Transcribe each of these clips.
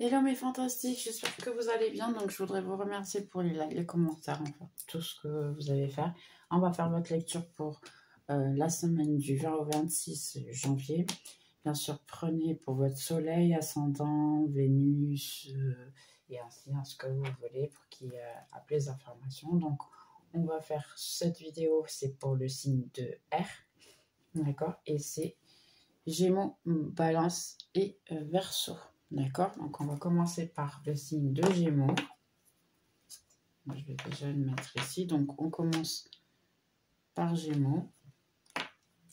Hello mes fantastiques, j'espère que vous allez bien. Donc je voudrais vous remercier pour les likes, les commentaires, enfin tout ce que vous avez fait. On va faire votre lecture pour la semaine du 20 au 26 janvier. Bien sûr, prenez pour votre soleil, ascendant, Vénus et ainsi ce que vous voulez pour qu'il y ait les informations. Donc on va faire cette vidéo, c'est pour le signe de R, d'accord? Et c'est Gémeaux, Balance et Verseau. D'accord, donc on va commencer par le signe de Gémeaux. Moi, je vais déjà le mettre ici. Donc on commence par Gémeaux.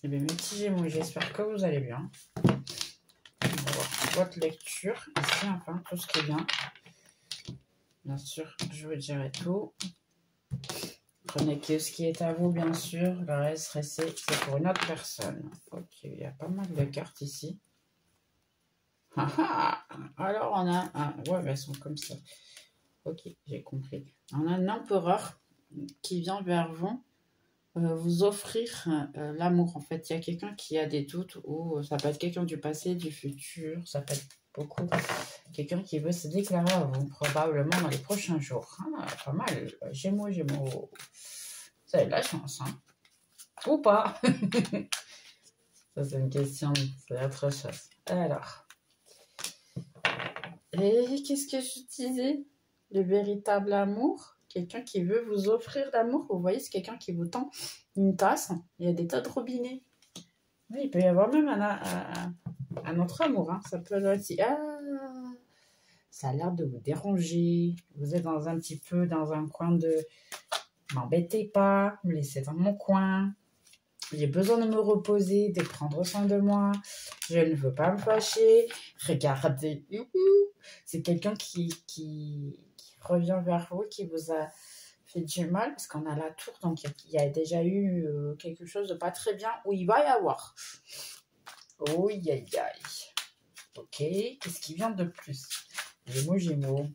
Et bien mes petits Gémeaux, j'espère que vous allez bien. On va voir votre lecture ici, enfin tout ce qui est bien. Bien sûr, je vous dirai tout. Prenez que ce qui est à vous, bien sûr. Le reste, c'est pour une autre personne. Ok, il y a pas mal de cartes ici. Alors on a un... Ouais, elles sont comme ça. Ok, j'ai compris. On a un empereur qui vient vers vous, vous offrir l'amour. En fait, il y a quelqu'un qui a des doutes, ou ça peut être quelqu'un du passé, du futur, ça peut être beaucoup. Quelqu'un qui veut se déclarer à vous, probablement dans les prochains jours. Ah, pas mal. Gémeaux, Gémeaux. Vous avez de la chance, hein. Ou pas. Ça, c'est une question, c'est autre chose. Alors. Et qu'est-ce que je disais? Le véritable amour, quelqu'un qui veut vous offrir l'amour. Vous voyez, c'est quelqu'un qui vous tend une tasse. Il y a des tas de robinets. Oui, il peut y avoir même un autre amour. Hein. Ça peut être aussi... Ah, ça a l'air de vous déranger. Vous êtes dans un petit peu dans un coin de... M'embêtez pas, me laissez dans mon coin. J'ai besoin de me reposer, de prendre soin de moi. Je ne veux pas me fâcher. Regardez. C'est quelqu'un qui revient vers vous, qui vous a fait du mal, parce qu'on a la tour, donc il y a déjà eu quelque chose de pas très bien, où il va y avoir. Oh, aïe, aïe. Ok, qu'est-ce qui vient de plus? Gémeaux.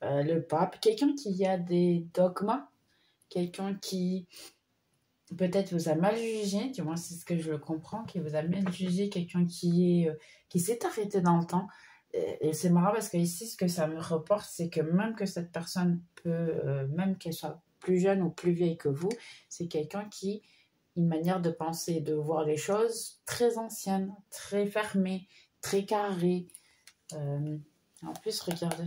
Le pape, quelqu'un qui a des dogmes, quelqu'un qui peut-être vous a mal jugé, du moins c'est ce que je comprends, qui vous a mal jugé, quelqu'un qui s'est arrêté dans le temps. Et c'est marrant parce que ici, ce que ça me reporte, c'est que même que cette personne peut, même qu'elle soit plus jeune ou plus vieille que vous, c'est quelqu'un qui, une manière de penser, de voir les choses très ancienne, très fermée, très carrée. En plus, regardez.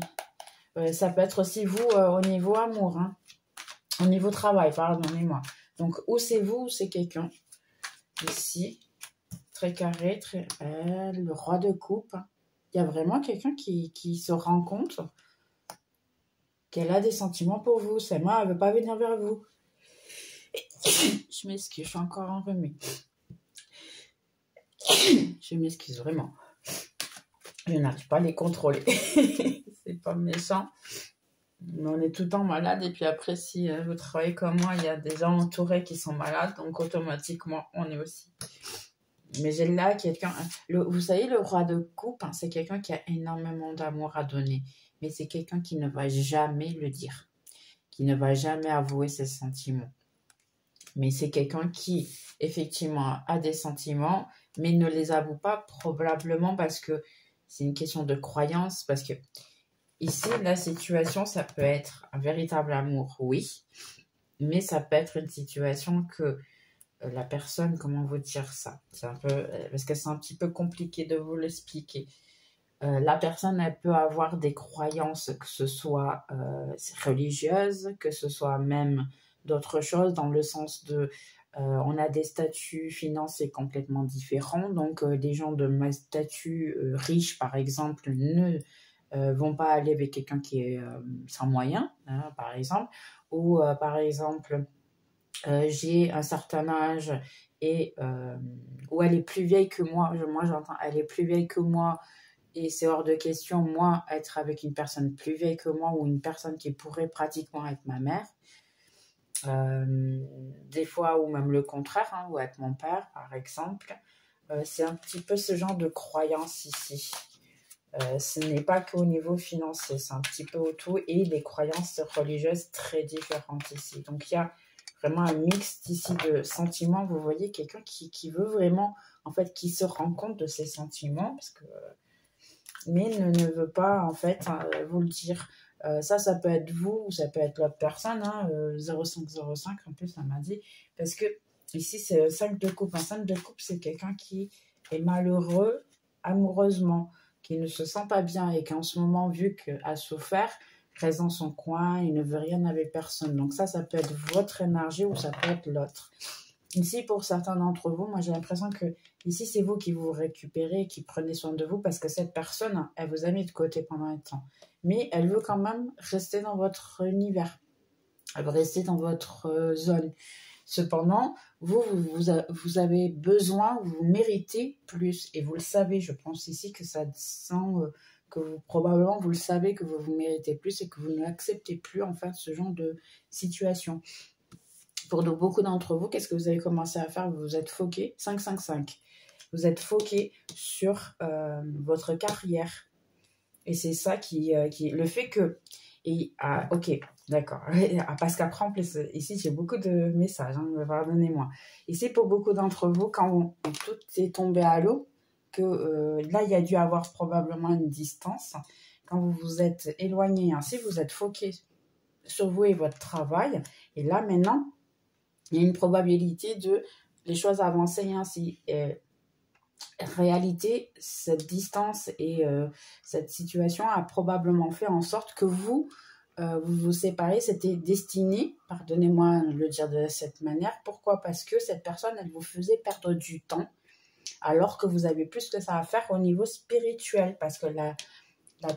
Ça peut être aussi vous au niveau amour, hein, au niveau travail, pardonnez-moi. Donc, ou c'est vous ou c'est quelqu'un. Ici, très carré, très... le roi de coupe. Il y a vraiment quelqu'un qui se rend compte qu'elle a des sentiments pour vous. Seulement, elle ne veut pas venir vers vous. Je m'excuse, je suis encore enrhumée. Je m'excuse vraiment. Je n'arrive pas à les contrôler. C'est pas méchant. Mais on est tout le temps malade. Et puis après, si vous travaillez comme moi, il y a des gens entourés qui sont malades. Donc, automatiquement, on est aussi. Mais j'ai là quelqu'un... Vous savez, le roi de coupe, hein, c'est quelqu'un qui a énormément d'amour à donner. Mais c'est quelqu'un qui ne va jamais le dire. Qui ne va jamais avouer ses sentiments. Mais c'est quelqu'un qui, effectivement, a des sentiments, mais ne les avoue pas, probablement parce que c'est une question de croyance. Parce que ici, la situation, ça peut être un véritable amour, oui. Mais ça peut être une situation que la personne, comment vous dire ça? C'est un peu, parce que c'est un petit peu compliqué de vous l'expliquer. La personne, elle peut avoir des croyances, que ce soit religieuses, que ce soit même d'autres choses, dans le sens de... on a des statuts financiers complètement différents. Donc, des gens de ma statut riche, par exemple, ne vont pas aller avec quelqu'un qui est sans moyens, hein, par exemple. Ou, par exemple... j'ai un certain âge et où elle est plus vieille que moi. Moi, j'entends, elle est plus vieille que moi et c'est hors de question, moi, être avec une personne plus vieille que moi ou une personne qui pourrait pratiquement être ma mère. Des fois, ou même le contraire, hein, ou être mon père, par exemple. C'est un petit peu ce genre de croyance ici. Ce n'est pas qu'au niveau financier, c'est un petit peu au tout et des croyances religieuses très différentes ici. Donc, il y a vraiment un mix ici de sentiments. Vous voyez quelqu'un qui veut vraiment, en fait, qui se rend compte de ses sentiments, parce que mais ne veut pas, en fait, vous le dire. Ça peut être vous ou ça peut être l'autre personne, hein, 0505, en plus, ça m'a dit. Parce que ici, c'est 5 de coupe. Un 5 de coupe, c'est quelqu'un qui est malheureux amoureusement, qui ne se sent pas bien et qu'en ce moment, vu qu'elle a souffert, reste dans son coin, il ne veut rien avec personne. Donc ça peut être votre énergie ou ça peut être l'autre. Ici, pour certains d'entre vous, moi j'ai l'impression que ici, c'est vous qui vous récupérez, qui prenez soin de vous parce que cette personne, elle vous a mis de côté pendant un temps. Mais elle veut quand même rester dans votre univers. Elle veut rester dans votre zone. Cependant, vous avez besoin, vous méritez plus. Et vous le savez, je pense ici que ça sent que probablement vous le savez, que vous méritez plus et que vous n'acceptez plus en fait ce genre de situation. Pour beaucoup d'entre vous, qu'est-ce que vous avez commencé à faire? Vous vous êtes foqué, 5-5-5. Vous êtes foqué sur votre carrière. Et c'est ça qui le fait que... ok, d'accord. Parce qu'après, en plus, ici, j'ai beaucoup de messages. Hein, pardonnez-moi. Ici, pour beaucoup d'entre vous, quand tout est tombé à l'eau, que là, il y a dû avoir probablement une distance. Quand vous vous êtes éloigné, ainsi, vous êtes foqué sur vous et votre travail. Et là, maintenant, il y a une probabilité de les choses avancer ainsi. Réalité, cette distance et cette situation a probablement fait en sorte que vous vous séparez. C'était destiné, pardonnez-moi de le dire de cette manière. Pourquoi? Parce que cette personne, elle vous faisait perdre du temps, alors que vous avez plus que ça à faire au niveau spirituel. Parce que la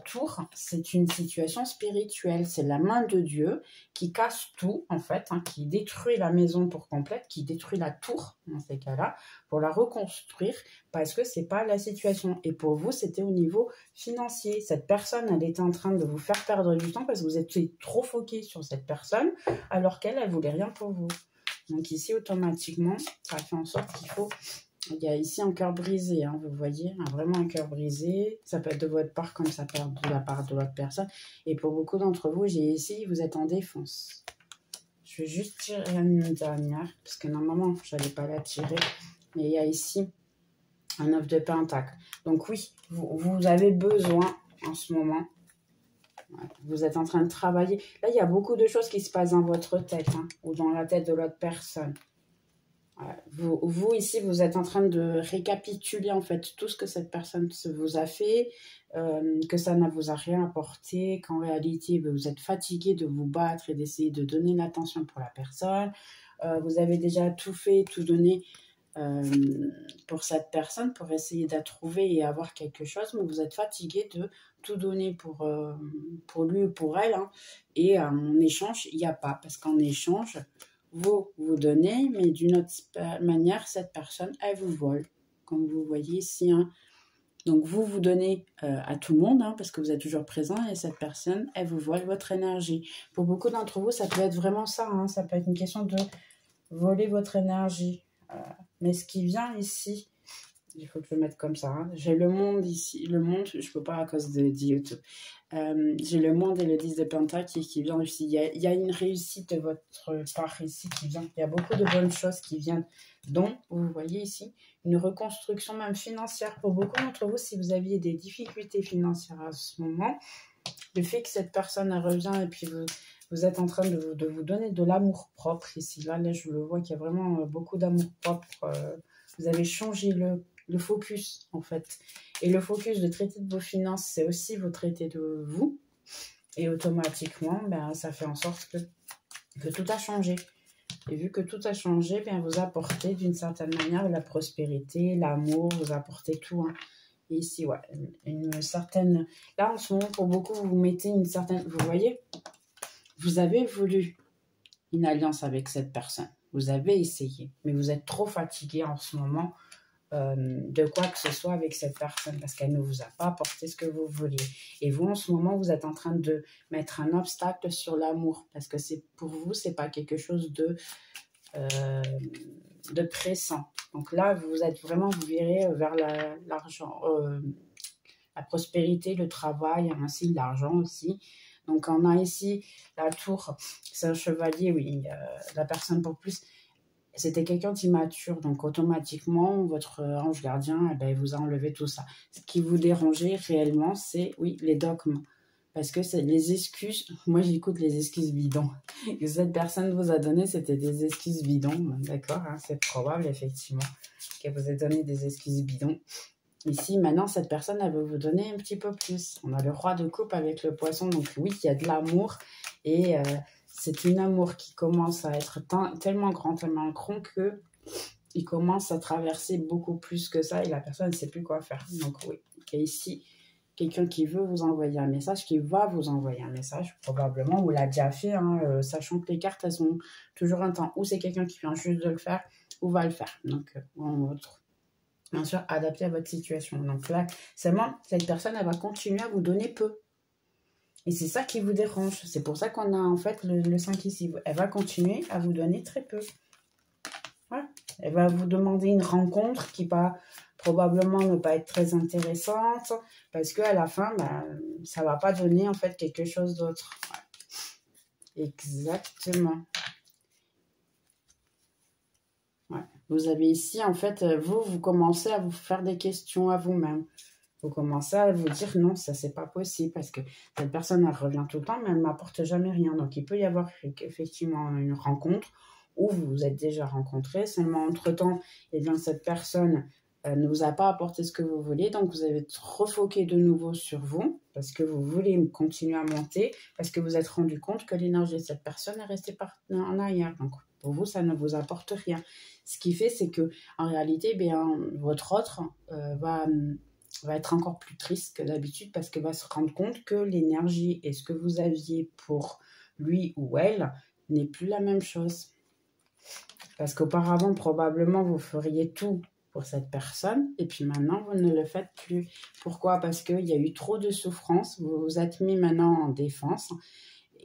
tour, c'est une situation spirituelle. C'est la main de Dieu qui casse tout, en fait, hein, qui détruit la maison pour complète, qui détruit la tour, dans ces cas-là, pour la reconstruire, parce que c'est pas la situation. Et pour vous, c'était au niveau financier. Cette personne, elle était en train de vous faire perdre du temps parce que vous étiez trop foqué sur cette personne, alors qu'elle, elle voulait rien pour vous. Donc ici, automatiquement, ça fait en sorte qu'il faut... Il y a ici un cœur brisé, hein, vous voyez, vraiment un cœur brisé. Ça peut être de votre part comme ça peut être de la part de l'autre personne. Et pour beaucoup d'entre vous, j'ai ici, vous êtes en défense. Je vais juste tirer une dernière, parce que normalement, je n'allais pas la tirer. Mais il y a ici un 9 de pentacle. Donc oui, vous avez besoin en ce moment. Vous êtes en train de travailler. Là, il y a beaucoup de choses qui se passent dans votre tête, hein, ou dans la tête de l'autre personne. Vous, ici, vous êtes en train de récapituler en fait tout ce que cette personne vous a fait, que ça ne vous a rien apporté, qu'en réalité, vous êtes fatigué de vous battre et d'essayer de donner l'attention pour la personne. Vous avez déjà tout fait, tout donné pour cette personne, pour essayer de la trouver et avoir quelque chose, mais vous êtes fatigué de tout donner pour lui ou pour elle, hein, et en échange, il n'y a pas, parce qu'en échange, vous donnez, mais d'une autre manière, cette personne, elle vous vole, comme vous voyez ici. Hein. Donc, vous donnez à tout le monde, hein, parce que vous êtes toujours présent, et cette personne, elle vous vole votre énergie. Pour beaucoup d'entre vous, ça peut être vraiment ça. Hein, ça peut être une question de voler votre énergie. Mais ce qui vient ici, il faut que je le mette comme ça. Hein. J'ai le monde ici. Le monde, je ne peux pas à cause de YouTube. J'ai le monde et le 10 de pentacle qui vient ici. Il y a une réussite de votre part ici qui vient. Il y a beaucoup de bonnes choses qui viennent. Donc, vous voyez ici, une reconstruction même financière. Pour beaucoup d'entre vous, si vous aviez des difficultés financières à ce moment, le fait que cette personne elle revient et puis vous êtes en train de vous donner de l'amour propre ici. Là, je le vois qu'il y a vraiment beaucoup d'amour propre. Vous avez changé le focus, en fait. Et le focus de traiter de vos finances, c'est aussi vous traiter de vous. Et automatiquement, ça fait en sorte que tout a changé. Et vu que tout a changé, vous apportez d'une certaine manière la prospérité, l'amour, vous apportez tout. Hein. Et ici, ouais, une certaine... Là, en ce moment, pour beaucoup, vous mettez une certaine... Vous voyez, vous avez voulu une alliance avec cette personne. Vous avez essayé, mais vous êtes trop fatigué en ce moment de quoi que ce soit avec cette personne parce qu'elle ne vous a pas apporté ce que vous vouliez. Et vous, en ce moment, vous êtes en train de mettre un obstacle sur l'amour parce que pour vous, c'est pas quelque chose de pressant. Donc là, vous virez vers l'argent, la prospérité, le travail, ainsi l'argent aussi. Donc on a ici la tour, c'est un chevalier, oui, la personne pour plus... c'était quelqu'un d'immature. Donc, automatiquement, votre ange gardien, eh ben, il vous a enlevé tout ça. Ce qui vous dérangeait réellement, c'est, oui, les dogmes. Parce que c'est les excuses. Moi, j'écoute les excuses bidons. Que cette personne vous a donné, c'était des excuses bidons. D'accord, hein, c'est probable, effectivement, qu'elle vous ait donné des excuses bidons. Ici, maintenant, cette personne, elle veut vous donner un petit peu plus. On a le roi de coupe avec le poisson. Donc, oui, il y a de l'amour. Et c'est un amour qui commence à être tellement grand qu'il commence à traverser beaucoup plus que ça. Et la personne ne sait plus quoi faire. Donc, oui. Et ici, quelqu'un qui veut vous envoyer un message, qui va vous envoyer un message, probablement, ou l'a déjà fait, hein, sachant que les cartes, elles ont toujours un temps. Ou c'est quelqu'un qui vient juste de le faire, ou va le faire. Donc, bien sûr, adapté à votre situation. Donc là, seulement, cette personne, elle va continuer à vous donner peu. Et c'est ça qui vous dérange. C'est pour ça qu'on a en fait le 5 ici. Elle va continuer à vous donner très peu. Ouais. Elle va vous demander une rencontre qui va probablement ne pas être très intéressante parce qu'à la fin, ça ne va pas donner en fait quelque chose d'autre. Ouais. Exactement. Ouais. Vous avez ici, en fait, vous commencez à vous faire des questions à vous-même. Vous commencez à vous dire non, ça c'est pas possible parce que cette personne elle revient tout le temps mais elle m'apporte jamais rien. Donc il peut y avoir effectivement une rencontre où vous vous êtes déjà rencontrés, seulement entre-temps, eh bien, cette personne ne vous a pas apporté ce que vous vouliez, donc vous avez refoqué de nouveau sur vous parce que vous voulez continuer à monter, parce que vous êtes rendu compte que l'énergie de cette personne est restée en arrière. Donc pour vous, ça ne vous apporte rien. Ce qui fait, c'est que en réalité, bien, votre autre va être encore plus triste que d'habitude parce qu'elle va se rendre compte que l'énergie et ce que vous aviez pour lui ou elle n'est plus la même chose. Parce qu'auparavant, probablement, vous feriez tout pour cette personne et puis maintenant, vous ne le faites plus. Pourquoi? Parce qu'il y a eu trop de souffrance, vous vous êtes mis maintenant en défense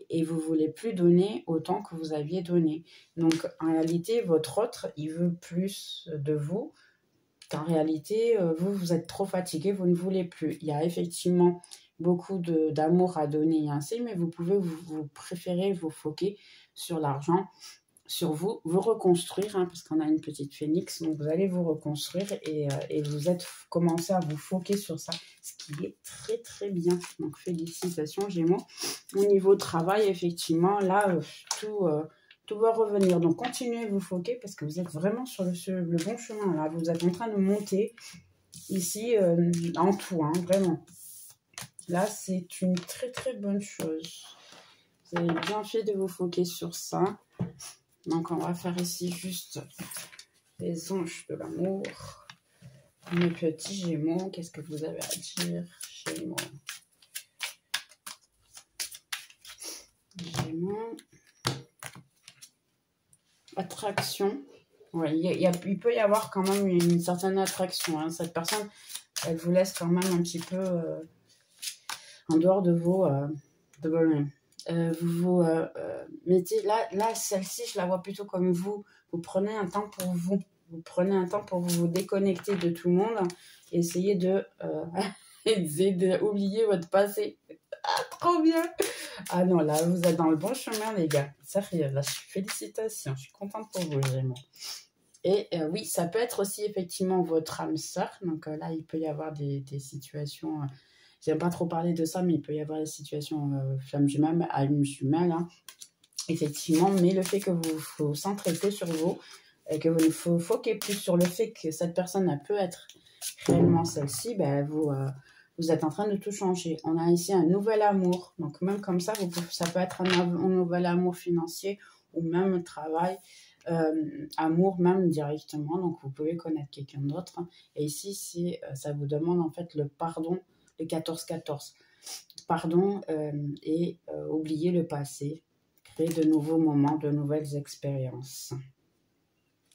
et vous ne voulez plus donner autant que vous aviez donné. Donc, en réalité, votre autre, il veut plus de vous. En réalité, vous êtes trop fatigué, vous ne voulez plus. Il y a effectivement beaucoup d'amour à donner ainsi, mais vous pouvez vous préférez vous foquer sur l'argent, sur vous reconstruire, hein, parce qu'on a une petite phénix, donc vous allez vous reconstruire et vous êtes commencé à vous foquer sur ça, ce qui est très très bien. Donc félicitations Gémeaux. Au niveau travail, effectivement, là, tout va revenir. Donc, continuez à vous foquer parce que vous êtes vraiment sur le bon chemin. Là, vous êtes en train de monter ici en tout, hein, vraiment. Là, c'est une très, très bonne chose. Vous avez bien fait de vous foquer sur ça. Donc, on va faire ici juste les anges de l'amour. Mes petits Gémeaux, qu'est-ce que vous avez à dire, Gémeaux? Gémeaux. Attraction. Ouais, il peut y avoir quand même une certaine attraction. Hein. Cette personne, elle vous laisse quand même un petit peu en dehors de vos... vous mettez... Là celle-ci, je la vois plutôt comme vous. Vous prenez un temps pour vous. Vous prenez un temps pour vous déconnecter de tout le monde. Et essayez d'oublier votre passé. Ah, trop bien! Ah non, là, vous êtes dans le bon chemin, les gars. Sérieux, là, félicitations. Je suis contente pour vous, Gémeaux. Et oui, ça peut être aussi, effectivement, votre âme sœur. Donc là, il peut y avoir des situations... j'aime pas trop parler de ça, mais il peut y avoir des situations flamme jumelle, âme jumelle. Hein. Effectivement, mais le fait que vous vous centrez que sur vous, et que vous vous foquez plus sur le fait que cette personne, elle peut être réellement celle-ci, ben, vous êtes en train de tout changer. On a ici un nouvel amour. Donc, même comme ça, ça peut être un nouvel amour financier ou même travail, amour même directement. Donc, vous pouvez connaître quelqu'un d'autre. Et ici, ça vous demande en fait le pardon, le 14-14. Pardon et oublier le passé. Créer de nouveaux moments, de nouvelles expériences.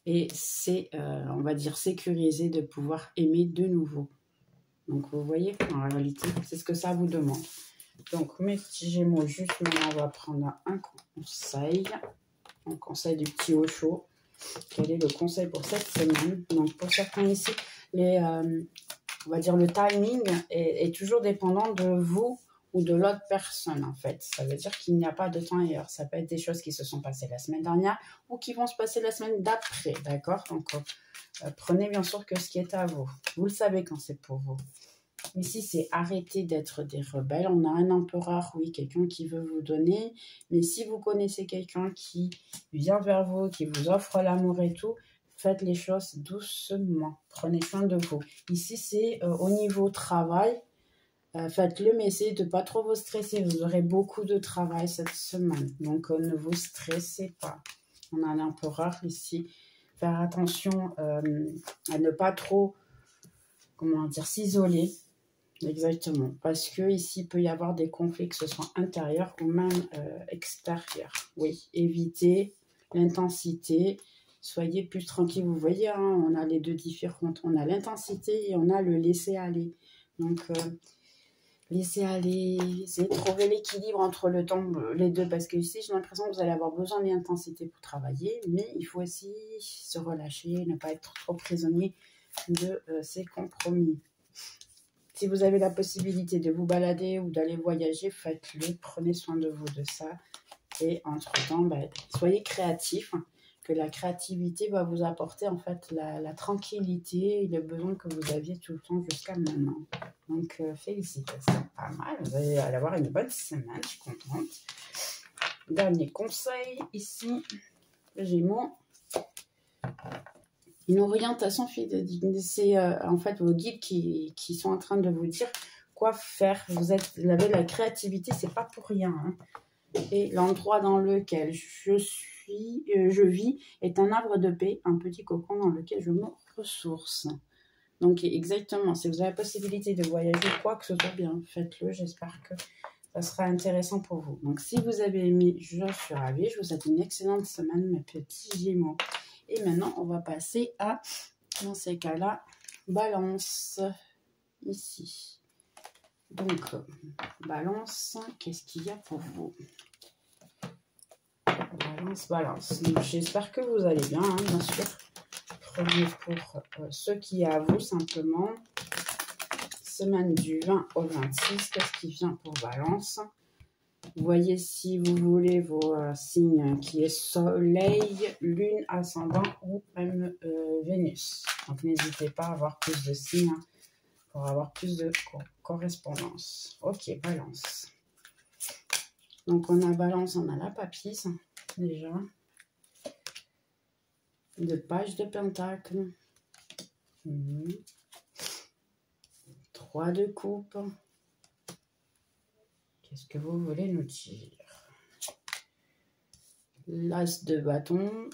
Et c'est, on va dire, sécurisé de pouvoir aimer de nouveau. Donc, vous voyez, en réalité, c'est ce que ça vous demande. Donc, mes petits Gémeaux, juste maintenant, on va prendre un conseil. Un conseil du petit Osho. Quel est le conseil pour cette semaine? Donc, pour certains ici, on va dire le timing est toujours dépendant de vous ou de l'autre personne, en fait. Ça veut dire qu'il n'y a pas de temps ailleurs. Ça peut être des choses qui se sont passées la semaine dernière ou qui vont se passer la semaine d'après, d'accord? Donc, prenez bien sûr que ce qui est à vous. Vous le savez quand c'est pour vous. Ici, c'est arrêter d'être des rebelles. On a un empereur, oui, quelqu'un qui veut vous donner. Mais si vous connaissez quelqu'un qui vient vers vous, qui vous offre l'amour et tout, faites les choses doucement. Prenez soin de vous. Ici, c'est au niveau travail. Faites-le, mais essayez de ne pas trop vous stresser. Vous aurez beaucoup de travail cette semaine. Donc, ne vous stressez pas. On a l'empereur ici. Faire attention à ne pas trop, comment dire, s'isoler. Exactement. Parce que ici, il peut y avoir des conflits, que ce soit intérieurs ou même extérieurs. Oui, évitez l'intensité. Soyez plus tranquille. Vous voyez, hein, on a les deux différentes. On a l'intensité et on a le laisser aller. Donc, laissez aller, essayez de trouver l'équilibre entre le temps, les deux, parce que ici, j'ai l'impression que vous allez avoir besoin d'intensité pour travailler, mais il faut aussi se relâcher, ne pas être trop prisonnier de ces compromis. Si vous avez la possibilité de vous balader ou d'aller voyager, faites-le, prenez soin de vous de ça. Et entre-temps, soyez créatifs, que la créativité va vous apporter en fait la tranquillité et le besoin que vous aviez tout le temps jusqu'à maintenant. Donc, félicitations, pas mal. Vous allez avoir une bonne semaine, je suis contente. Dernier conseil, ici, le Gémeaux. Une orientation fidedigne, c'est en fait vos guides qui sont en train de vous dire quoi faire. Vous avez la créativité, c'est pas pour rien. Hein. Et l'endroit dans lequel je vis est un arbre de paix, un petit cocon dans lequel je me ressource. Donc exactement, si vous avez la possibilité de voyager, quoi que ce soit bien, faites-le. J'espère que ça sera intéressant pour vous. Donc si vous avez aimé, je suis ravie. Je vous souhaite une excellente semaine, mes petits Gémeaux. Et maintenant, on va passer à, dans ces cas-là, Balance, ici. Donc, Balance, qu'est-ce qu'il y a pour vous? Balance. J'espère que vous allez bien, hein, bien sûr. Prenez pour ce qui est à vous, simplement. Semaine du 20 au 26, qu'est-ce qui vient pour Balance? Voyez si vous voulez vos signes qui est Soleil, Lune, Ascendant ou même Vénus. Donc n'hésitez pas à avoir plus de signes pour avoir plus de correspondance. Ok, Balance. Donc on a Balance, on a la Papisse déjà. De Page de Pentacle. 3 de coupe. Qu'est-ce que vous voulez nous dire? L'As de bâton.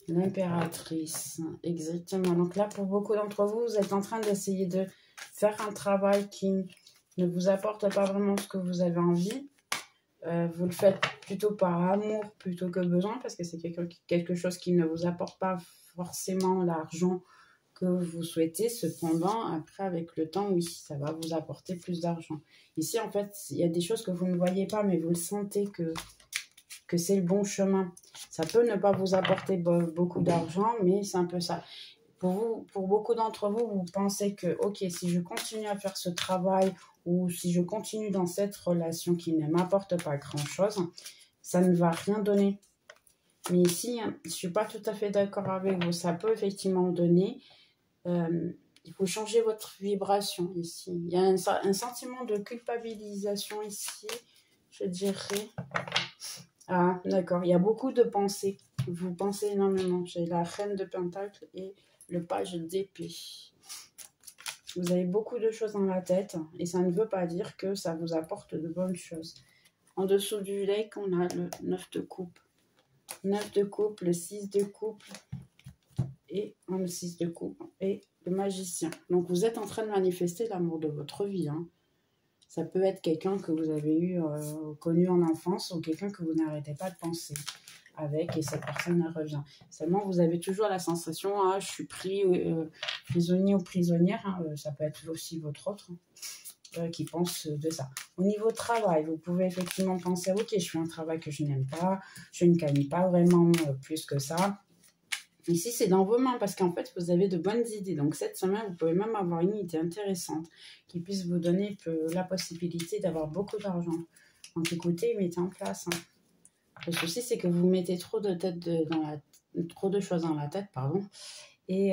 L'impératrice. Exactement. Donc là, pour beaucoup d'entre vous, vous êtes en train d'essayer de faire un travail qui ne vous apporte pas vraiment ce que vous avez envie. Vous le faites plutôt par amour plutôt que besoin, parce que c'est quelque chose qui ne vous apporte pas forcément l'argent que vous souhaitez. Cependant, après, avec le temps, oui, ça va vous apporter plus d'argent. Ici, en fait, il y a des choses que vous ne voyez pas, mais vous le sentez que c'est le bon chemin. Ça peut ne pas vous apporter beaucoup d'argent, mais c'est un peu ça. Pour beaucoup d'entre vous, vous pensez que, ok, si je continue à faire ce travail ou si je continue dans cette relation qui ne m'apporte pas grand-chose, ça ne va rien donner. Mais ici, je ne suis pas tout à fait d'accord avec vous. Ça peut effectivement donner. Il faut changer votre vibration ici. Il y a un sentiment de culpabilisation ici, je dirais. Ah, d'accord. Il y a beaucoup de pensées. Vous pensez énormément. J'ai la reine de Pentacle et le page d'épée. Vous avez beaucoup de choses dans la tête et ça ne veut pas dire que ça vous apporte de bonnes choses. En dessous du deck, on a le 9 de coupe. 9 de coupe, le 6 de coupe et le 6 de coupe et le magicien. Donc vous êtes en train de manifester l'amour de votre vie. Hein. Ça peut être quelqu'un que vous avez connu en enfance ou quelqu'un que vous n'arrêtez pas de penser avec et cette personne revient. Seulement, vous avez toujours la sensation, ah, je suis prisonnier ou prisonnière, hein, ça peut être aussi votre autre qui pense de ça. Au niveau travail, vous pouvez effectivement penser, ok, je fais un travail que je n'aime pas, je ne gagne pas vraiment plus que ça. Ici, c'est dans vos mains parce qu'en fait, vous avez de bonnes idées. Donc, cette semaine, vous pouvez même avoir une idée intéressante qui puisse vous donner la possibilité d'avoir beaucoup d'argent. Donc, écoutez, mettez en place. Hein. Le souci, c'est que vous mettez trop de choses dans la tête, pardon. Et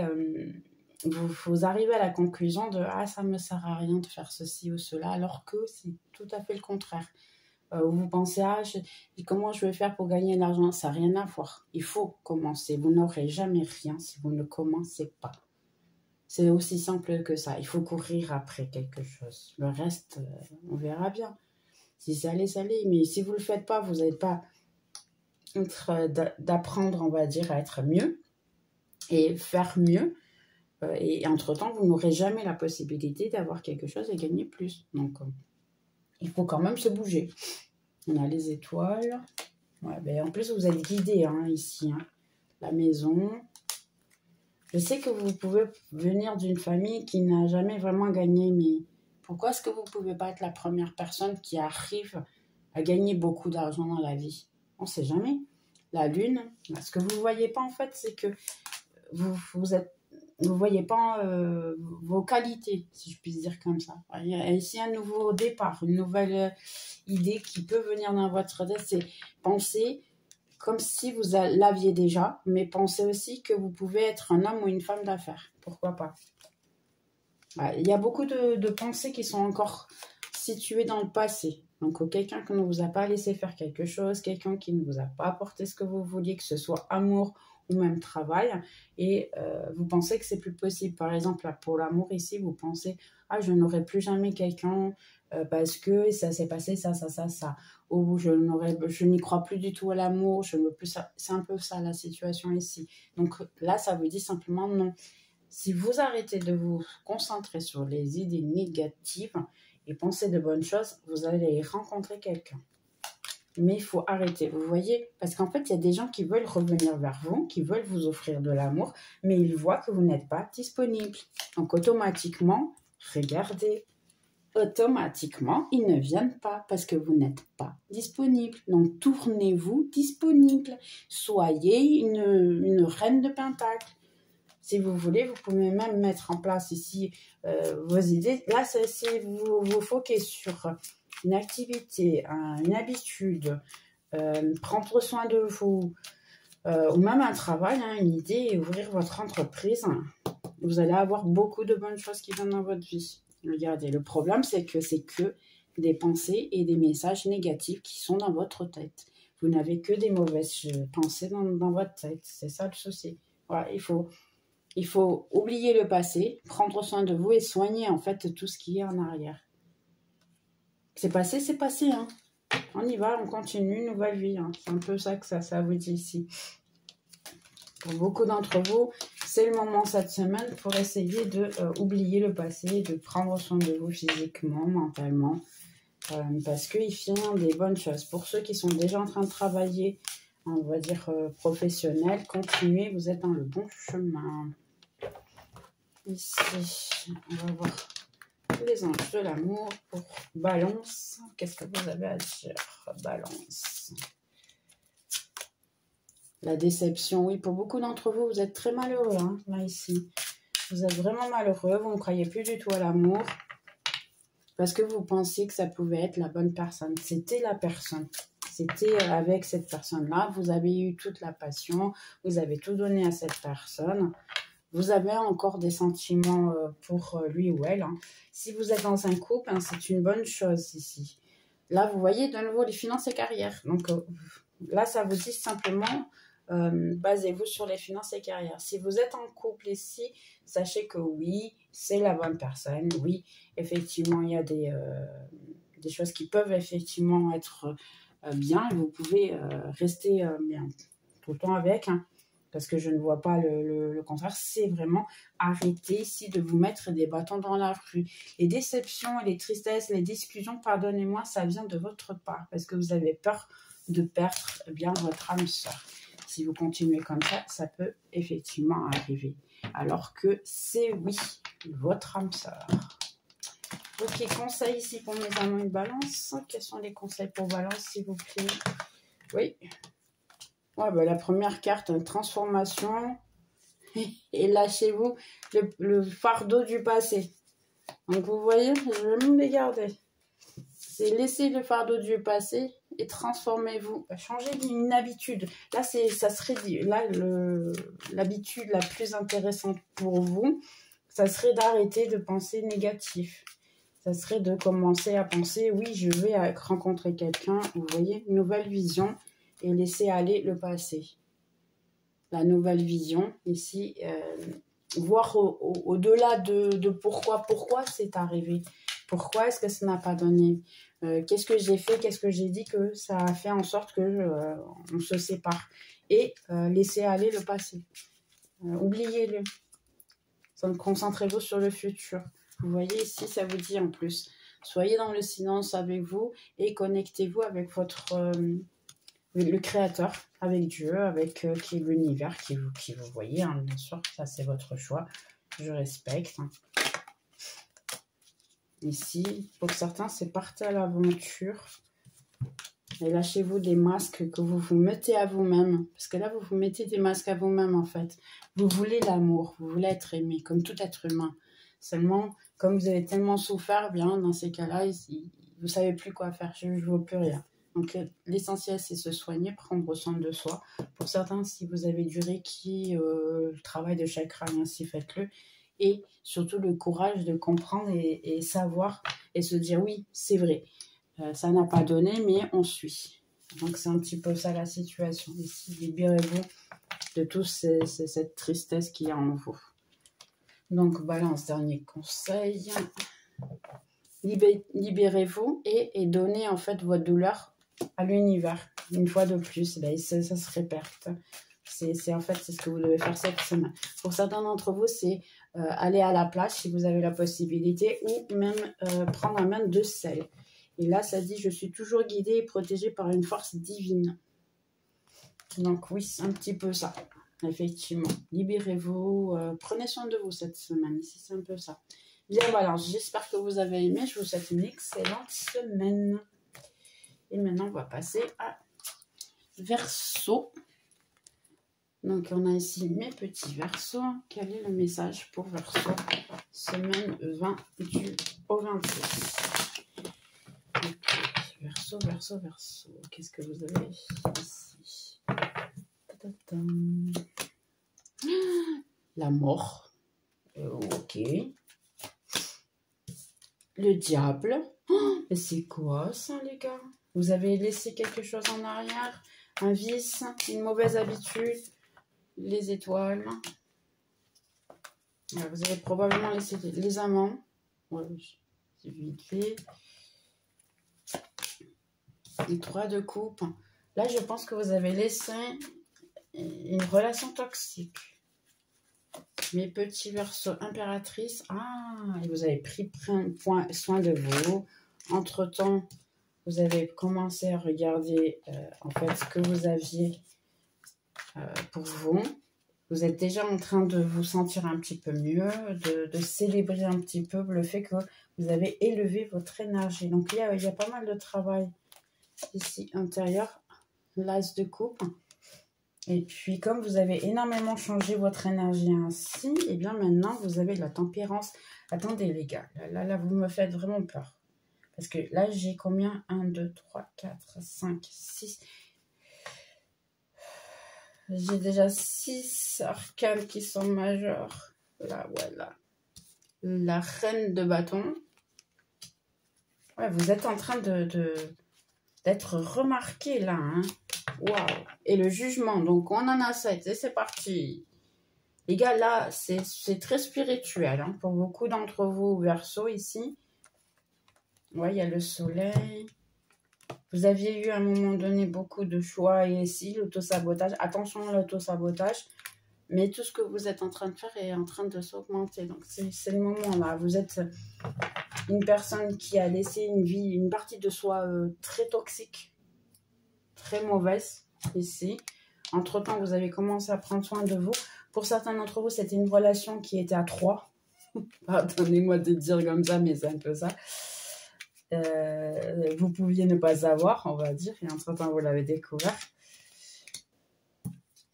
vous arrivez à la conclusion de « Ah, ça ne me sert à rien de faire ceci ou cela », alors que c'est tout à fait le contraire. Vous pensez, ah, comment je vais faire pour gagner de l'argent? Ça n'a rien à voir. Il faut commencer. Vous n'aurez jamais rien si vous ne commencez pas. C'est aussi simple que ça. Il faut courir après quelque chose. Le reste, on verra bien. Si ça allait, ça allait. Mais si vous ne le faites pas, vous n'allez pas d'apprendre, on va dire, à être mieux et faire mieux. Et entre-temps, vous n'aurez jamais la possibilité d'avoir quelque chose et gagner plus. Donc, il faut quand même se bouger. On a les étoiles. Ouais, ben en plus, vous êtes guidé hein, ici. Hein. La maison. Je sais que vous pouvez venir d'une famille qui n'a jamais vraiment gagné, mais pourquoi est-ce que vous ne pouvez pas être la première personne qui arrive à gagner beaucoup d'argent dans la vie? On ne sait jamais. La lune, ce que vous ne voyez pas en fait, c'est que vous ne voyez pas vos qualités, si je puis dire comme ça. Il y a ici un nouveau départ, une nouvelle idée qui peut venir dans votre tête, c'est penser comme si vous l'aviez déjà, mais pensez aussi que vous pouvez être un homme ou une femme d'affaires. Pourquoi pas? Il y a beaucoup de pensées qui sont encore situées dans le passé. Donc, quelqu'un qui ne vous a pas laissé faire quelque chose, quelqu'un qui ne vous a pas apporté ce que vous vouliez, que ce soit amour ou même travail, et vous pensez que c'est plus possible. Par exemple, pour l'amour ici, vous pensez « Ah, je n'aurai plus jamais quelqu'un parce que ça s'est passé ça. » Ou je n'y crois plus du tout à l'amour, je ne veux plus ça. C'est un peu ça la situation ici. Donc là, ça vous dit simplement non. Si vous arrêtez de vous concentrer sur les idées négatives et penser de bonnes choses, vous allez rencontrer quelqu'un. Mais il faut arrêter, vous voyez? Parce qu'en fait, il y a des gens qui veulent revenir vers vous, qui veulent vous offrir de l'amour, mais ils voient que vous n'êtes pas disponible. Donc automatiquement, regardez, automatiquement, ils ne viennent pas parce que vous n'êtes pas disponible. Donc tournez-vous disponible. Soyez une reine de pentacle. Si vous voulez, vous pouvez même mettre en place ici vos idées. Là, si vous vous foquez sur une activité, une habitude, prendre soin de vous, ou même un travail, hein, une idée, ouvrir votre entreprise, vous allez avoir beaucoup de bonnes choses qui viennent dans votre vie. Regardez, le problème, c'est que des pensées et des messages négatifs qui sont dans votre tête. Vous n'avez que des mauvaises pensées dans votre tête. C'est ça le souci. Voilà, il faut oublier le passé, prendre soin de vous et soigner en fait tout ce qui est en arrière. C'est passé. Hein. On y va, on continue, nouvelle vie. Hein. C'est un peu ça que ça vous dit ici. Pour beaucoup d'entre vous, c'est le moment cette semaine pour essayer de oublier le passé, de prendre soin de vous physiquement, mentalement, parce qu'il vient des bonnes choses. Pour ceux qui sont déjà en train de travailler, on va dire professionnel, continuez, vous êtes dans le bon chemin. Ici, on va voir les anges de l'amour pour Balance. Qu'est-ce que vous avez à dire, Balance? La déception, oui, pour beaucoup d'entre vous, vous êtes très malheureux, hein, là, ici. Vous êtes vraiment malheureux, vous ne croyez plus du tout à l'amour, parce que vous pensiez que ça pouvait être la bonne personne. C'était la personne. C'était avec cette personne-là, vous avez eu toute la passion, vous avez tout donné à cette personne. Vous avez encore des sentiments pour lui ou elle. Hein. Si vous êtes dans un couple, hein, c'est une bonne chose ici. Là, vous voyez de nouveau les finances et carrières. Donc là, ça vous dit simplement, basez-vous sur les finances et carrières. Si vous êtes en couple ici, sachez que oui, c'est la bonne personne. Oui, effectivement, il y a des choses qui peuvent effectivement être bien. Et vous pouvez rester bien tout le temps avec, hein. Parce que je ne vois pas le contraire, c'est vraiment arrêter ici de vous mettre des bâtons dans la rue. Les déceptions, les tristesses, les discussions, pardonnez-moi, ça vient de votre part, parce que vous avez peur de perdre bien votre âme sœur. Si vous continuez comme ça, ça peut effectivement arriver. Alors que c'est oui, votre âme sœur. Ok, conseils ici pour mes amants de Balance. Quels sont les conseils pour Balance, s'il vous plaît? Oui. Ouais, bah, la première carte, transformation, et lâchez-vous le fardeau du passé. Donc vous voyez, je vais même les garder. C'est laisser le fardeau du passé et transformez-vous. Changez une habitude. Là, ça serait là l'habitude la plus intéressante pour vous. Ça serait d'arrêter de penser négatif. Ça serait de commencer à penser, oui, je vais rencontrer quelqu'un. Vous voyez, une nouvelle vision et laisser aller le passé. La nouvelle vision, ici, voir au-delà de pourquoi c'est arrivé. Pourquoi est-ce que ça n'a pas donné? Qu'est-ce que j'ai fait? Qu'est-ce que j'ai dit que ça a fait en sorte que on se sépare? Et laisser aller le passé. Oubliez-le. Concentrez-vous sur le futur. Vous voyez ici, ça vous dit en plus. Soyez dans le silence avec vous et connectez-vous avec le Créateur, avec Dieu, avec qui est l'univers, qui vous voyez, hein, bien sûr. Ça, c'est votre choix. Je respecte. Ici, pour certains, c'est partir à l'aventure. Et lâchez-vous des masques que vous mettez à vous-même. Parce que là, vous vous mettez des masques à vous-même, en fait. Vous voulez l'amour, vous voulez être aimé, comme tout être humain. Seulement, comme vous avez tellement souffert, bien, dans ces cas-là, vous ne savez plus quoi faire. Je ne veux plus rien. Donc, l'essentiel, c'est se soigner, prendre soin de soi. Pour certains, si vous avez du Reiki, le travail de chakra, ainsi faites-le. Et surtout le courage de comprendre et savoir et se dire oui, c'est vrai. Ça n'a pas donné, mais on suit. Donc c'est un petit peu ça la situation. Ici, libérez-vous de toute cette tristesse qu'il y a en vous. Donc Balance, dernier conseil. Libérez-vous et donnez en fait votre douleur à l'univers. Une fois de plus, là, ça se répète. En fait, c'est ce que vous devez faire cette semaine. Pour certains d'entre vous, c'est aller à la plage si vous avez la possibilité ou même prendre un bain de sel. Et là, ça dit « Je suis toujours guidée et protégée par une force divine ». Donc oui, c'est un petit peu ça, effectivement. Libérez-vous, prenez soin de vous cette semaine. Ici, c'est un peu ça. Bien, voilà, j'espère que vous avez aimé. Je vous souhaite une excellente semaine. Et maintenant, on va passer à Verseau. Donc, on a ici mes petits Verseaux. Quel est le message pour Verseau? Semaine 20 au 26. Verseau. Qu'est-ce que vous avez ici? La mort. Ok. Le diable. Mais c'est quoi ça, les gars? Vous avez laissé quelque chose en arrière? Un vice? Une mauvaise habitude? Les étoiles. Vous avez probablement laissé les amants. Ouais, c'est vite fait. Les 3 de coupe. Là, je pense que vous avez laissé une relation toxique. Mes petits Verseaux, impératrice. Ah, et vous avez pris soin de vous. Entre-temps, vous avez commencé à regarder en fait ce que vous aviez pour vous. Vous êtes déjà en train de vous sentir un petit peu mieux, de célébrer un petit peu le fait que vous avez élevé votre énergie. Donc, il y a pas mal de travail ici intérieur. L'as de coupe. Et puis, comme vous avez énormément changé votre énergie ainsi, et bien maintenant, vous avez de la tempérance. Attendez, les gars, là, vous me faites vraiment peur. Parce que là, j'ai combien? 1, 2, 3, 4, 5, 6. J'ai déjà 6 arcanes qui sont majeures. Là, voilà. La reine de bâton. Ouais, vous êtes en train d'être remarqué là. Hein. Waouh. Et le jugement. Donc, on en a 7. Et c'est parti. Les gars, là, c'est très spirituel. Hein, pour beaucoup d'entre vous, Verseau, ici. Ouais, il y a le soleil. Vous aviez eu à un moment donné beaucoup de choix et ici, l'autosabotage. Attention à l'autosabotage. Mais tout ce que vous êtes en train de faire est en train de s'augmenter. Donc, c'est le moment là. Vous êtes une personne qui a laissé une partie de soi très toxique, très mauvaise ici. Entre-temps, vous avez commencé à prendre soin de vous. Pour certains d'entre vous, c'était une relation qui était à 3. Pardonnez-moi de dire comme ça, mais c'est un peu ça. Vous pouviez ne pas savoir, on va dire, et entre-temps, vous l'avez découvert.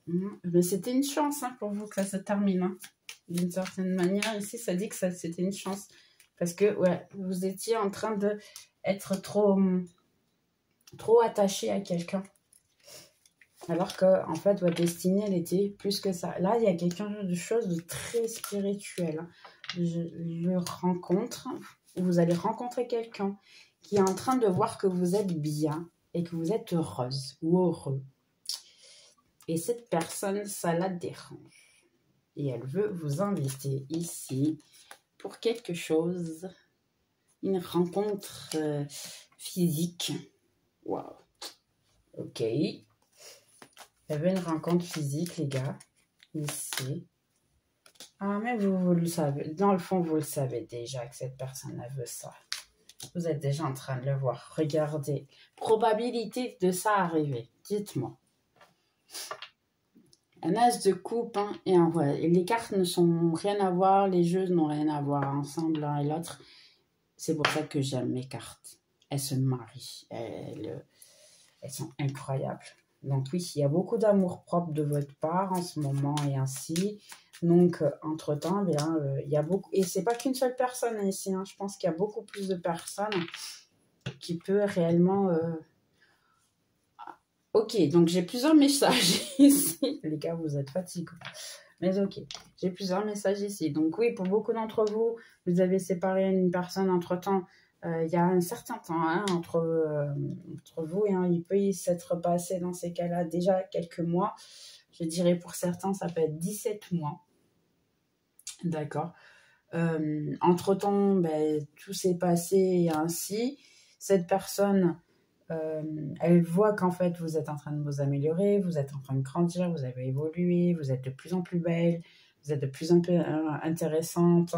Mais c'était une chance hein, pour vous que ça se termine. Hein. D'une certaine manière, ici, ça dit que c'était une chance. Parce que, ouais, vous étiez en train d'être trop attaché à quelqu'un. Alors que, en fait, votre destinée, elle était plus que ça. Là, il y a quelque chose de très spirituel. Hein. Je rencontre, vous allez rencontrer quelqu'un qui est en train de voir que vous êtes bien et que vous êtes heureuse ou heureux. Et cette personne, ça la dérange. Et elle veut vous inviter ici pour quelque chose, une rencontre physique. Waouh. Ok. Elle veut une rencontre physique, les gars. Ici. Ah, mais vous le savez. Dans le fond, vous le savez déjà que cette personne, elle veut ça. Vous êtes déjà en train de le voir. Regardez. Probabilité de ça arriver. Dites-moi. Un as de coupe hein, et un voilà. Les cartes ne sont rien à voir. Les jeux n'ont rien à voir ensemble l'un et l'autre. C'est pour ça que j'aime mes cartes. Elles se marient. Elles sont incroyables. Donc oui, il y a beaucoup d'amour propre de votre part en ce moment et ainsi. Donc, entre-temps, bien, il y a beaucoup... Et c'est pas qu'une seule personne ici. Hein. Je pense qu'il y a beaucoup plus de personnes qui peuvent réellement... Ok, donc j'ai plusieurs messages ici. Les gars, vous êtes fatigués. Mais ok, j'ai plusieurs messages ici. Donc oui, pour beaucoup d'entre vous, vous avez séparé une personne entre-temps. Il y a un certain temps hein, entre vous. Hein, il peut y s'être passé dans ces cas-là déjà quelques mois. Je dirais pour certains, ça peut être 17 mois. D'accord. Entre-temps, ben, tout s'est passé ainsi. Cette personne, elle voit qu'en fait, vous êtes en train de vous améliorer, vous êtes en train de grandir, vous avez évolué, vous êtes de plus en plus belle, vous êtes de plus en plus intéressante.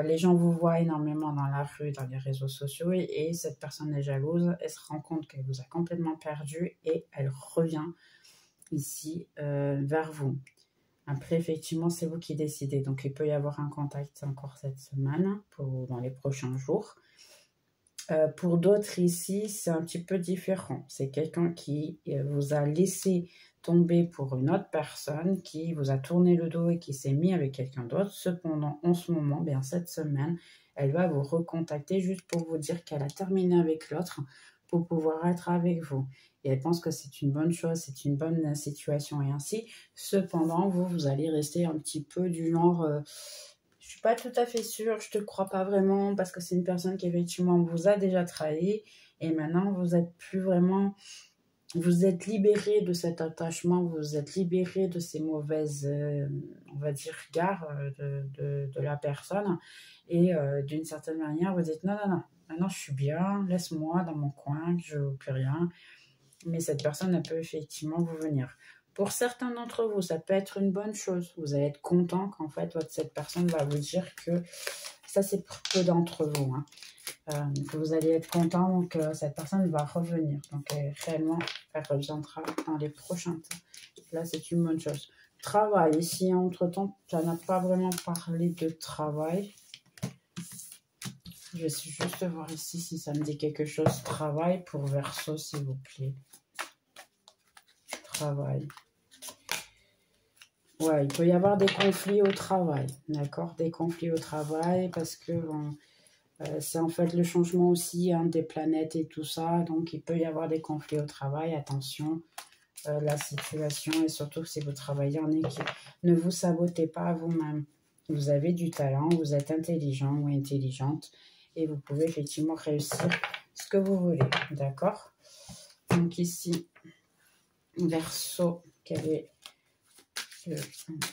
Les gens vous voient énormément dans la rue, dans les réseaux sociaux et cette personne est jalouse. Elle se rend compte qu'elle vous a complètement perdu et elle revient ici vers vous. Après, effectivement, c'est vous qui décidez. Donc, il peut y avoir un contact encore cette semaine, dans les prochains jours. Pour d'autres ici, c'est un petit peu différent. C'est quelqu'un qui vous a laissé tomber pour une autre personne, qui vous a tourné le dos et qui s'est mis avec quelqu'un d'autre. Cependant, en ce moment, bien cette semaine, elle va vous recontacter juste pour vous dire qu'elle a terminé avec l'autre pour pouvoir être avec vous. Et elle pense que c'est une bonne chose, c'est une bonne situation et ainsi. Cependant, vous allez rester un petit peu du genre... je suis pas tout à fait sûre, je te crois pas vraiment parce que c'est une personne qui effectivement vous a déjà trahi et maintenant vous êtes plus vraiment... Vous êtes libéré de cet attachement, vous êtes libéré de ces mauvaises, on va dire, regards de la personne. Et d'une certaine manière, vous dites non, maintenant je suis bien, laisse-moi dans mon coin, je ne veux plus rien. Mais cette personne, elle peut effectivement vous venir. Pour certains d'entre vous, ça peut être une bonne chose. Vous allez être content qu'en fait, cette personne va vous dire que ça, c'est pour peu d'entre vous. Hein. Que vous allez être content que cette personne va revenir. Donc, réellement, elle reviendra dans les prochains temps. Là, c'est une bonne chose. Travail. Ici, entre-temps, ça n'a pas vraiment parlé de travail. Je vais juste voir ici si ça me dit quelque chose. Travail pour Verseau, s'il vous plaît. Travail. Ouais, il peut y avoir des conflits au travail, d'accord? Des conflits au travail parce que c'est en fait le changement aussi hein, des planètes et tout ça. Donc, il peut y avoir des conflits au travail. Attention, la situation et surtout si vous travaillez en équipe. Ne vous sabotez pas vous-même. Vous avez du talent, vous êtes intelligent ou intelligente et vous pouvez effectivement réussir ce que vous voulez, d'accord? Donc ici, Verseau, quelle est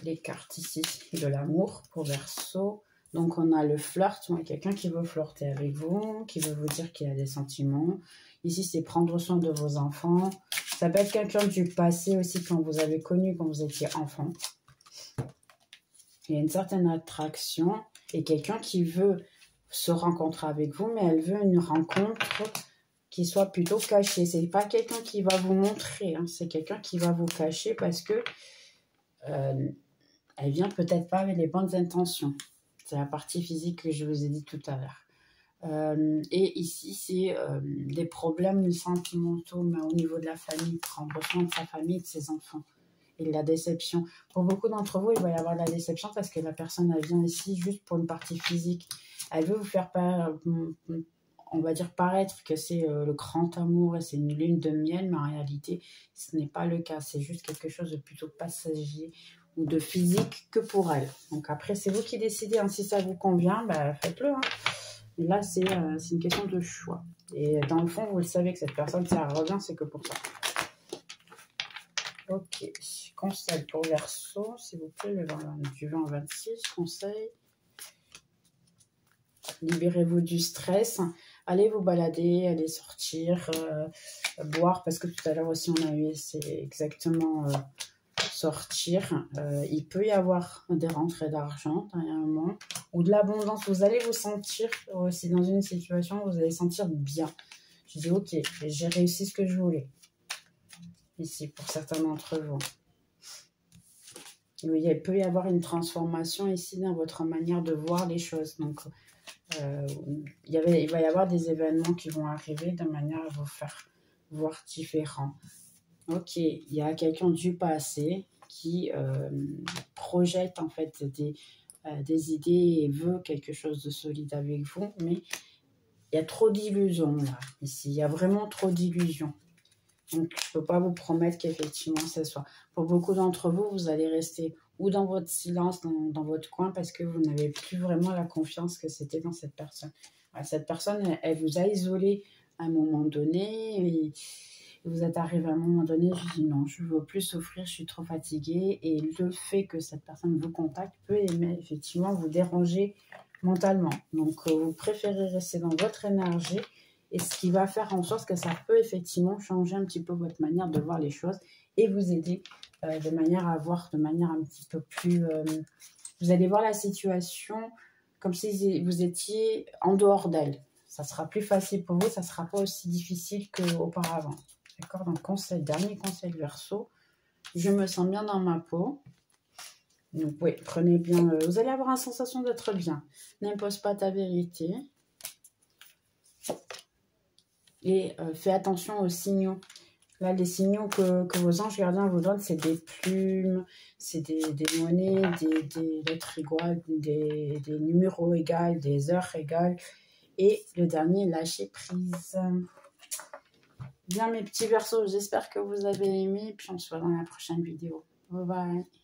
les cartes ici de l'amour pour Verseau. Donc on a le flirt, quelqu'un qui veut flirter avec vous, qui veut vous dire qu'il a des sentiments. Ici c'est prendre soin de vos enfants. Ça peut être quelqu'un du passé aussi quand vous avez connu quand vous étiez enfant. Il y a une certaine attraction et quelqu'un qui veut se rencontrer avec vous, mais elle veut une rencontre qui soit plutôt cachée. C'est pas quelqu'un qui va vous montrer, hein. C'est quelqu'un qui va vous cacher parce que elle vient peut-être pas avec les bonnes intentions. C'est la partie physique que je vous ai dit tout à l'heure. Et ici, c'est des problèmes sentimentaux, mais au niveau de la famille, prendre soin de sa famille et de ses enfants. et de la déception. Pour beaucoup d'entre vous, il va y avoir de la déception parce que la personne, elle vient ici juste pour une partie physique. Elle veut vous faire on va dire paraître que c'est le grand amour et c'est une lune de miel, mais en réalité, ce n'est pas le cas. C'est juste quelque chose de plutôt passager ou de physique que pour elle. Donc après, c'est vous qui décidez. Hein. Si ça vous convient, bah, faites-le. Hein. Mais là, c'est une question de choix. Et dans le fond, vous le savez que cette personne, si elle revient, c'est que pour ça. Ok. Conseil pour Verseau, s'il vous plaît, du 20 au 26. Conseil. Libérez-vous du stress. Allez vous balader, allez sortir, boire. Parce que tout à l'heure aussi, on a eu, c'est exactement sortir. Il peut y avoir des rentrées d'argent dernièrement ou de l'abondance. Vous allez vous sentir aussi dans une situation où vous allez sentir bien. Je dis ok, j'ai réussi ce que je voulais. Ici, pour certains d'entre vous. Il peut y avoir une transformation ici dans votre manière de voir les choses. Donc, il va y avoir des événements qui vont arriver de manière à vous faire voir différent. Ok, il y a quelqu'un du passé qui projette en fait des idées et veut quelque chose de solide avec vous, mais il y a trop d'illusions là, ici. Il y a vraiment trop d'illusions. Donc, je ne peux pas vous promettre qu'effectivement, ce soit. Pour beaucoup d'entre vous, vous allez rester ou dans votre silence, dans votre coin, parce que vous n'avez plus vraiment la confiance que c'était dans cette personne. Voilà, cette personne, elle vous a isolé à un moment donné, et vous êtes arrivé à un moment donné, je dis non, je ne veux plus souffrir, je suis trop fatiguée, et le fait que cette personne vous contacte peut effectivement vous déranger mentalement. Donc, vous préférez rester dans votre énergie, et ce qui va faire en sorte que ça peut effectivement changer un petit peu votre manière de voir les choses et vous aider de manière à voir de manière un petit peu plus... vous allez voir la situation comme si vous étiez en dehors d'elle. Ça sera plus facile pour vous, ça ne sera pas aussi difficile qu'auparavant. D'accord? Donc, dernier conseil Verseau. Je me sens bien dans ma peau. Donc, oui, prenez bien... vous allez avoir la sensation d'être bien. N'impose pas ta vérité. Et fais attention aux signaux. Là, les signaux que vos anges gardiens vous donnent, c'est des plumes, c'est des monnaies, des lettres égales, des numéros égaux, des heures égales. Et le dernier, lâcher prise. Bien, mes petits Verseaux, j'espère que vous avez aimé. Puis on se voit dans la prochaine vidéo. Bye bye.